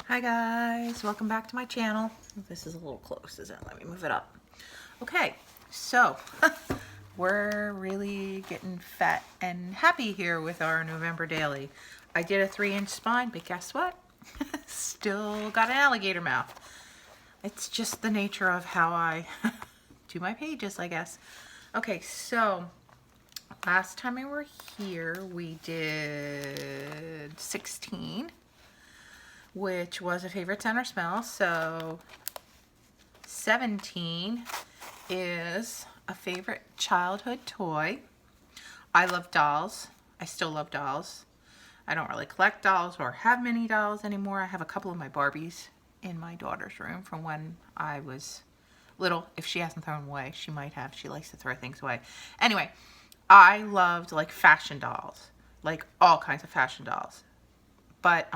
Hi guys, welcome back to my channel. This is a little close, isn't it? Let me move it up. Okay, so we're really getting fat and happy here with our November daily. I did a 3-inch spine, but guess what? Still got an alligator mouth. It's just the nature of how I do my pages, I guess. Okay, so last time we were here, we did 16. Which was a favorite scent or smell. So 17 is a favorite childhood toy. I love dolls. I still love dolls. I don't really collect dolls or have many dolls anymore. I have a couple of my Barbies in my daughter's room from when I was little. If she hasn't thrown them away, she might have. She likes to throw things away. Anyway, I loved like fashion dolls, like all kinds of fashion dolls. But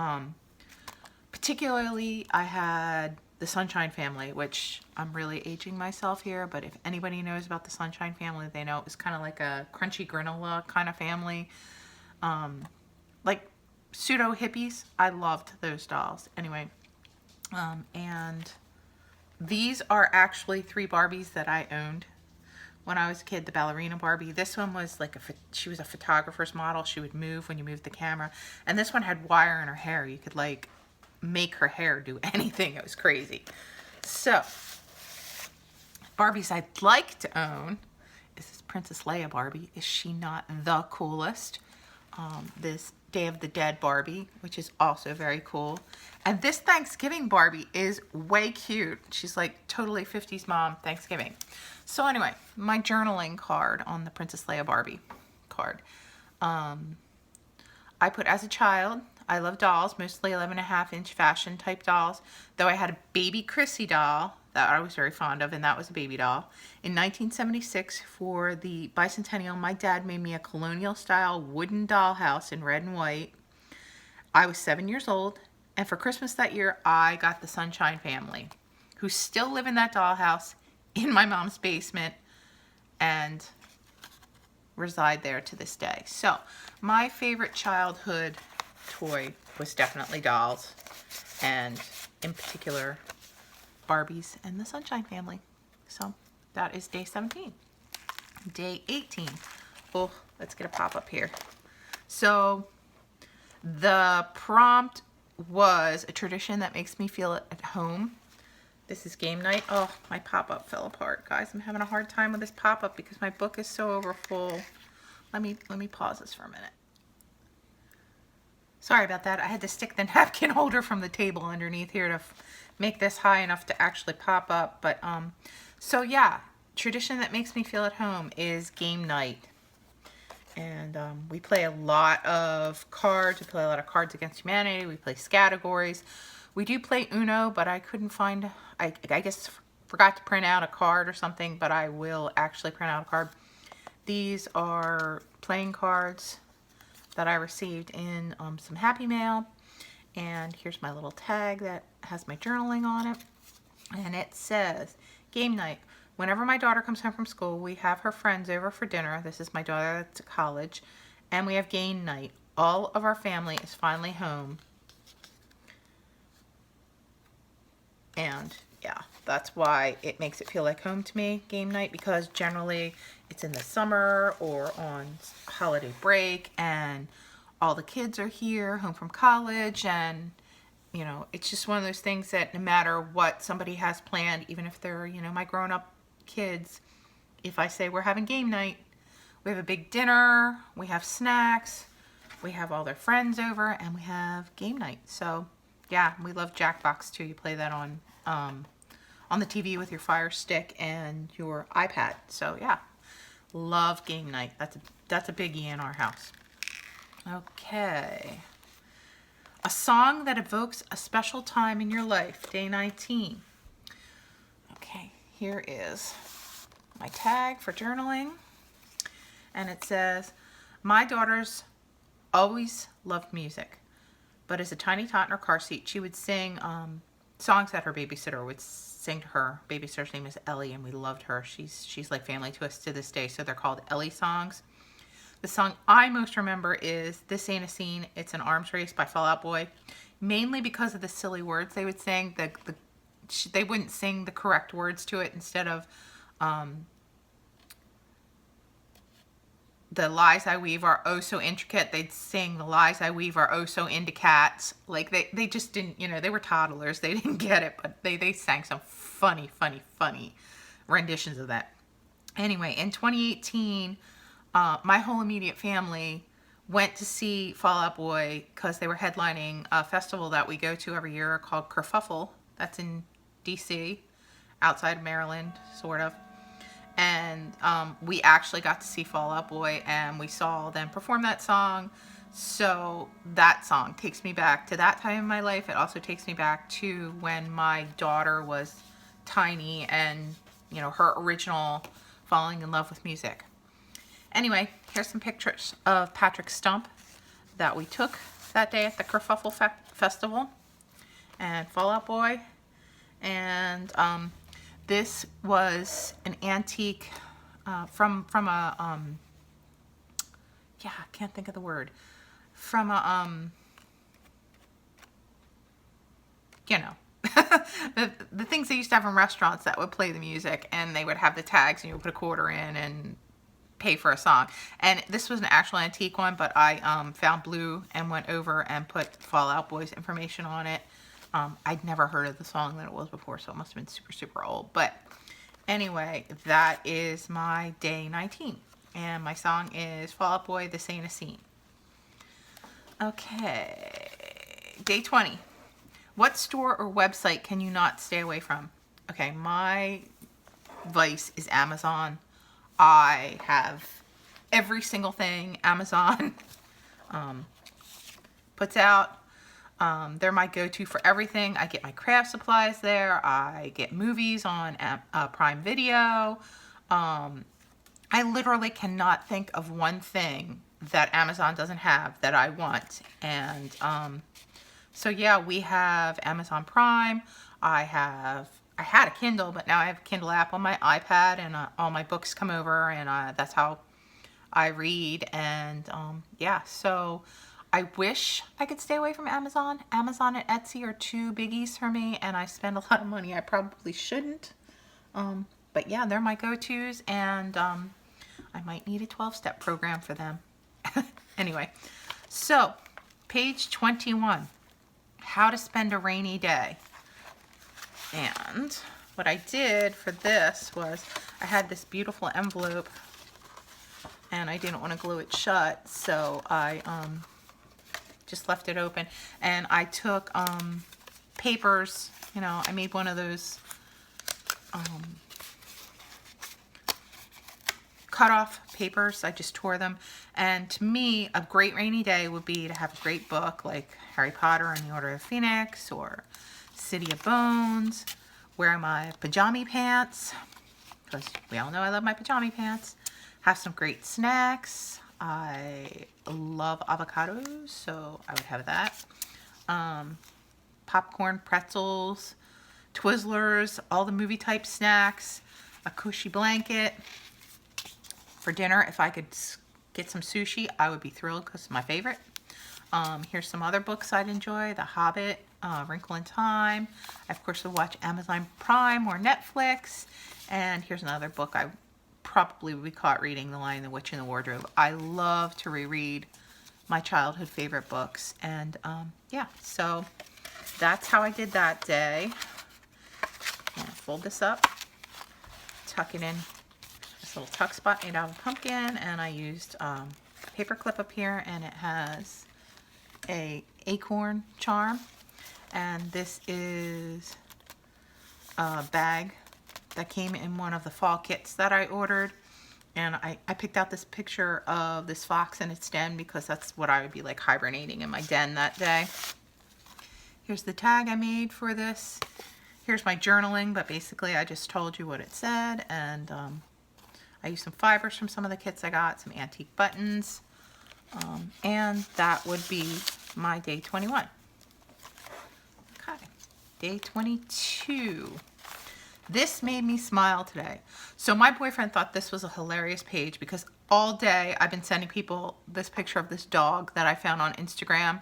particularly, I had the Sunshine Family, which I'm really aging myself here, but if anybody knows about the Sunshine Family, they know it was kind of like a crunchy granola kind of family. Like pseudo hippies. I loved those dolls. Anyway, and these are actually 3 Barbies that I owned when I was a kid. The ballerina Barbie. This one was like she was a photographer's model. She would move when you moved the camera. And this one had wire in her hair. You could like make her hair do anything. It was crazy. So, Barbies I'd like to own is this Princess Leia Barbie. Is she not the coolest? This Day of the Dead Barbie, which is also very cool. And this Thanksgiving Barbie is way cute. She's like totally 50s mom Thanksgiving. So anyway, my journaling card on the Princess Leia Barbie card. I put, as a child, I love dolls, mostly 11.5-inch fashion type dolls, though I had a baby Chrissy doll that I was very fond of, and that was a baby doll. In 1976, for the bicentennial, my dad made me a colonial style wooden dollhouse in red and white. I was 7 years old, and for Christmas that year, I got the Sunshine Family, who still live in that dollhouse in my mom's basement and reside there to this day. So my favorite childhood toy was definitely dolls, and in particular Barbies and the Sunshine Family. So that is day 17. Day 18. Oh, let's get a pop-up here. So the prompt was a tradition that makes me feel at home. This is game night. Oh, my pop-up fell apart, guys. I'm having a hard time with this pop-up because my book is so overfull. Let me pause this for a minute. Sorry about that. I had to stick the napkin holder from the table underneath here to make this high enough to actually pop up. But so yeah, tradition that makes me feel at home is game night. And we play a lot of cards. We play a lot of Cards Against Humanity. We play categories. We do play Uno, but I couldn't find, I guess forgot to print out a card or something, but I will actually print out a card. These are playing cards that I received in some Happy Mail. And here's my little tag that has my journaling on it. And it says, game night. Whenever my daughter comes home from school, we have her friends over for dinner. This is my daughter that's at college. And we have game night. All of our family is finally home. And yeah, that's why it makes it feel like home to me, game night, because generally it's in the summer or on holiday break and all the kids are here, home from college, and you know, it's just one of those things that no matter what somebody has planned, even if they're, you know, my grown-up kids, if I say we're having game night, we have a big dinner, we have snacks, we have all their friends over, and we have game night. So yeah, we love Jackbox too. You play that on the TV with your Fire Stick and your iPad. So yeah, love game night. That's a biggie in our house. Okay. A song that evokes a special time in your life, day 19. Okay, here is my tag for journaling. And it says, my daughters always loved music, but as a tiny tot in her car seat, she would sing songs that her babysitter would sing to her. Babysitter's name is Ellie, and we loved her. She's like family to us to this day, so they're called Ellie songs. The song I most remember is This Ain't a Scene, It's an Arms Race by Fall Out Boy. Mainly because of the silly words they would sing. They wouldn't sing the correct words to it. Instead of the lies I weave are oh so intricate, they'd sing the lies I weave are oh so into cats. Like they just didn't, they were toddlers. They didn't get it, but they sang some funny renditions of that. Anyway, in 2018, my whole immediate family went to see Fall Out Boy because they were headlining a festival that we go to every year called Kerfuffle. That's in DC, outside of Maryland, sort of. And we actually got to see Fall Out Boy, and we saw them perform that song. So that song takes me back to that time in my life. It also takes me back to when my daughter was tiny and, her original falling in love with music. Anyway, here's some pictures of Patrick Stump that we took that day at the Kerfuffle Festival and Fall Out Boy. And this was an antique from a I can't think of the word. From a the things they used to have in restaurants that would play the music, and they would have the tags, and you would put a quarter in and pay for a song. And this was an actual antique one, but I found Blue and went over and put Fall Out Boy's information on it. I'd never heard of the song that it was before, so it must have been super old. But anyway, that is my day 19. And my song is Fall Out Boy, This Ain't a Scene. Okay, day 20. What store or website can you not stay away from? Okay, my vice is Amazon. I have every single thing Amazon puts out. They're my go-to for everything. I get my craft supplies there. I get movies on Prime Video. I literally cannot think of one thing that Amazon doesn't have that I want. And so yeah, we have Amazon Prime. I had a Kindle, but now I have a Kindle app on my iPad, and all my books come over, and that's how I read. And yeah, so I wish I could stay away from Amazon. Amazon and Etsy are two biggies for me, and I spend a lot of money I probably shouldn't. But yeah, they're my go-tos, and I might need a 12-step program for them. Anyway, so page 21, how to spend a rainy day. And what I did for this was I had this beautiful envelope, and I didn't want to glue it shut, so I just left it open. And I took papers, I made one of those cut off papers. I just tore them. And to me, a great rainy day would be to have a great book like Harry Potter and the Order of the Phoenix, or City of Bones, wear my pajama pants, because we all know I love my pajama pants, have some great snacks. I love avocados, so I would have that. Popcorn, pretzels, Twizzlers, all the movie type snacks, a cushy blanket. For dinner, if I could get some sushi, I would be thrilled because it's my favorite. Here's some other books I'd enjoy. The Hobbit, Wrinkle in Time. I, of course, would watch Amazon Prime or Netflix. And here's another book I probably would be caught reading, The Lion, the Witch, and the Wardrobe. I love to reread my childhood favorite books. And yeah, so that's how I did that day. I'm gonna fold this up, tuck it in this little tuck spot made out of a pumpkin, and I used a paper clip up here, and it has a acorn charm. And this is a bag that came in one of the fall kits that I ordered. And I picked out this picture of this fox in its den because that's what I would be like hibernating in my den that day. Here's the tag I made for this. Here's my journaling, but basically I just told you what it said. And I used some fibers from some of the kits I got, some antique buttons. And that would be my day 21. Okay, day 22. This made me smile today. So my boyfriend thought this was a hilarious page because all day I've been sending people this picture of this dog that I found on Instagram,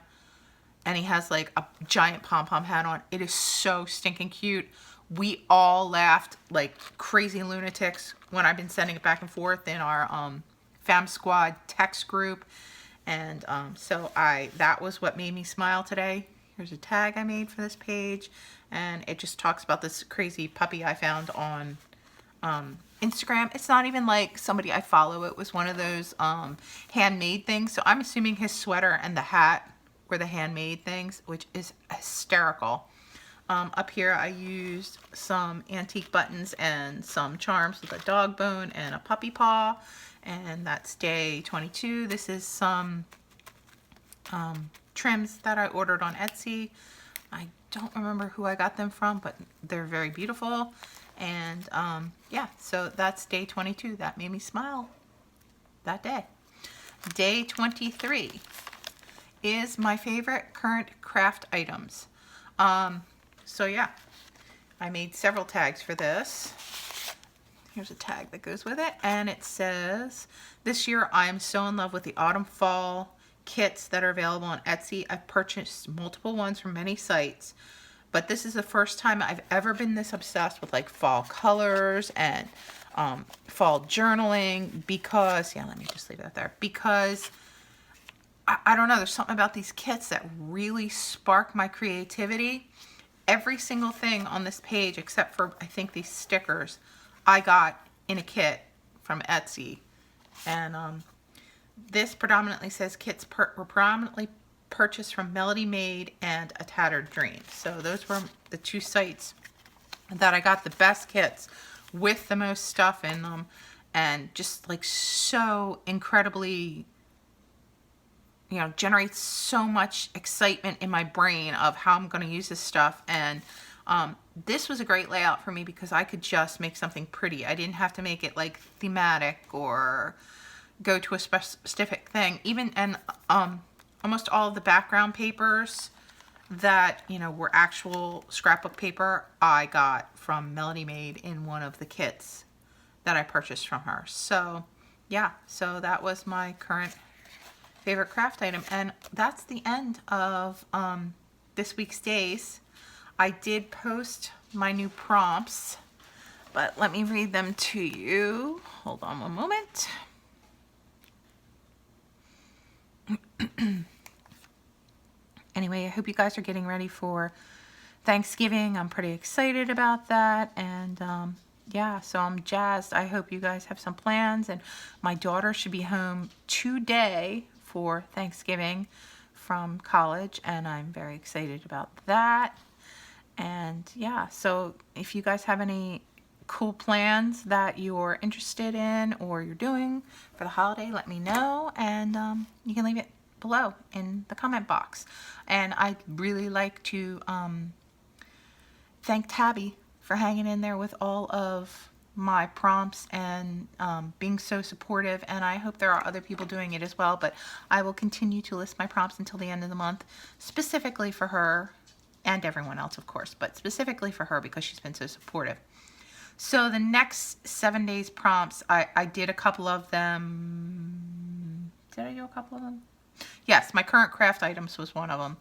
and he has like a giant pom-pom hat on. It is so stinking cute. We all laughed like crazy lunatics when I've been sending it back and forth in our Fam Squad text group. And so that was what made me smile today. Here's a tag I made for this page, and it just talks about this crazy puppy I found on Instagram. It's not even like somebody I follow. It was one of those handmade things. So I'm assuming his sweater and the hat were the handmade things, which is hysterical. Up here I used some antique buttons and some charms with a dog bone and a puppy paw, and that's day 22. This is some trims that I ordered on Etsy. I don't remember who I got them from, but they're very beautiful. And yeah, so that's day 22. That made me smile that day. Day 23 is my favorite current craft items. So yeah, I made several tags for this. Here's a tag that goes with it, and it says, "This year I am so in love with the autumn fall kits that are available on Etsy. I've purchased multiple ones from many sites, but this is the first time I've ever been this obsessed with like fall colors and fall journaling, because, yeah, let me just leave that there, because I don't know, there's something about these kits that really spark my creativity. Every single thing on this page, except for I think these stickers, I got in a kit from Etsy. And this predominantly says kits were predominantly purchased from Melody Made and A Tattered Dream. So those were the two sites that I got the best kits with the most stuff in them, and just like so incredibly, you know, generates so much excitement in my brain of how I'm going to use this stuff. And this was a great layout for me because I could just make something pretty. I didn't have to make it like thematic or go to a specific thing. Even, and almost all of the background papers that, you know, were actual scrapbook paper, I got from Melody Made in one of the kits that I purchased from her. So yeah, so that was my current favorite craft item, and that's the end of this week's days. I did post my new prompts, but let me read them to you. Hold on one moment. Anyway, I hope you guys are getting ready for Thanksgiving. I'm pretty excited about that, and yeah, so I'm jazzed. I hope you guys have some plans, and my daughter should be home today for Thanksgiving from college, and I'm very excited about that. And yeah, so if you guys have any cool plans that you're interested in or you're doing for the holiday, let me know, and you can leave it below in the comment box. And I'd really like to thank Tabby for hanging in there with all of my prompts and being so supportive, and I hope there are other people doing it as well, but I will continue to list my prompts until the end of the month, specifically for her and everyone else, of course, but specifically for her because she's been so supportive. So the next 7 days prompts, I did a couple of them. Did I do a couple of them? Yes, my current craft items was one of them.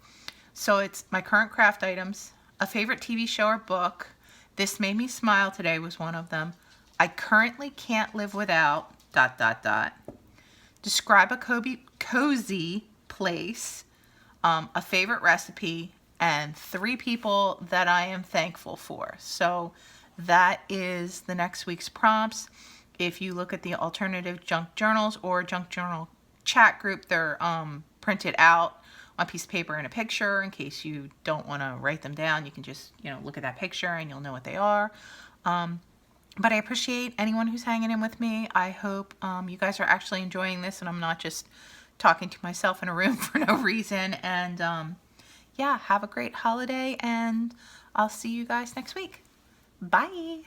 So it's my current craft items, a favorite TV show or book, this made me smile today was one of them, I currently can't live without ... Describe a cozy place, a favorite recipe, and 3 people that I am thankful for. So that is the next week's prompts. If you look at the alternative junk journals or junk journal chat group, they're printed out on a piece of paper and a picture. In case you don't want to write them down, you can just, you know, look at that picture and you'll know what they are. But I appreciate anyone who's hanging in with me. I hope you guys are actually enjoying this and I'm not just talking to myself in a room for no reason. And yeah, have a great holiday, and I'll see you guys next week. Bye.